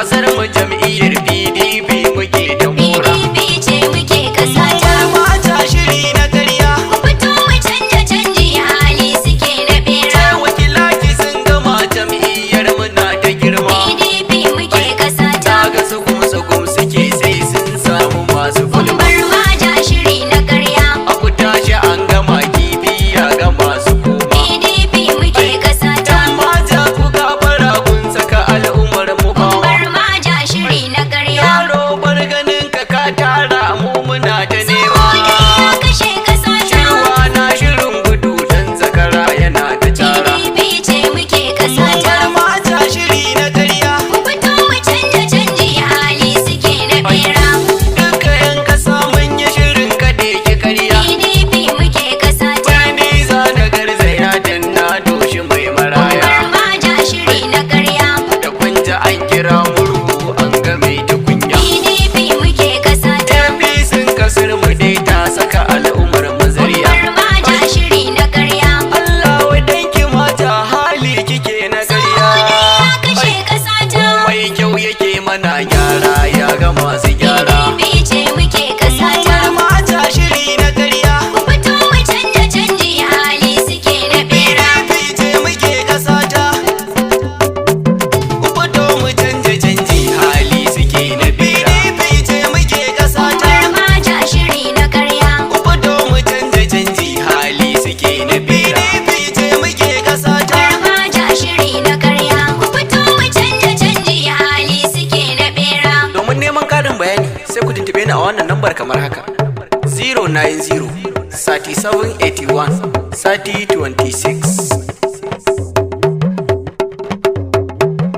kasar mu jam'iyyar PDP muke ta mura. PDP ce muke kasa ta. Mata shiri na ƙarya. Ku fito mu canja canji hali suke na bera. Wakilaki sun gama jam'iyyar muna ta girma. PDP muke kasa ta. Daga sugum suke sai sun samu masu Kun gulma. bar mata shiri na ƙarya. Abu tashi an gama kifi ya ga masu koma. PDP muke kasa ta. Mata ku gafara kun saka al'ummar mu Kun bawa. bar mata shiri na ƙarya. Yaro bar ganin ka tara mu muna ta nema. Ya kashe kasa ta. Shirwa na shirin gudu dan zakara yana ta cara. PDP ce muke kasa ta. Mata shiri na ƙarya. Ku fito mu canja canji hali suke na bera. Duka 'yan kasa mun yi shirin kaɗe ki karya. PDP muke kasa ta. Wani za na garzaya dan na doshi mai maraya. Bar mata shiri na ƙarya. Da kwanja an kira murhu an game ta kunya. PDP muke kasa ta. APCin kasar mu dai ta saka al'ummar mu zariya. Bar mata shiri na ƙarya. Allah wadanki mata hali kike na ƙarya. Ya kashe kasa ta. Mai kyau yake mana gyara ya ga masu gyara. PDP ce muke kasa ta. Mata shiri na ƙarya. Ku fito mu canja canji hali suke na bera. PDP ce muke ƙasa ta. Ku fito mu canje canji hali suke na bera. PDP ce muke ƙasa ta. Bar mata shiri na ƙarya. Ku fito mu canje canji hali suke na bera. PDP ce muke ƙasa ta. Bar mata shiri na ƙarya. Ku fito mu canja canji hali suke na bera. Domin neman ƙarin bayani sai ku tuntube ni a wannan lambar kamar haka: 090 3781 3026.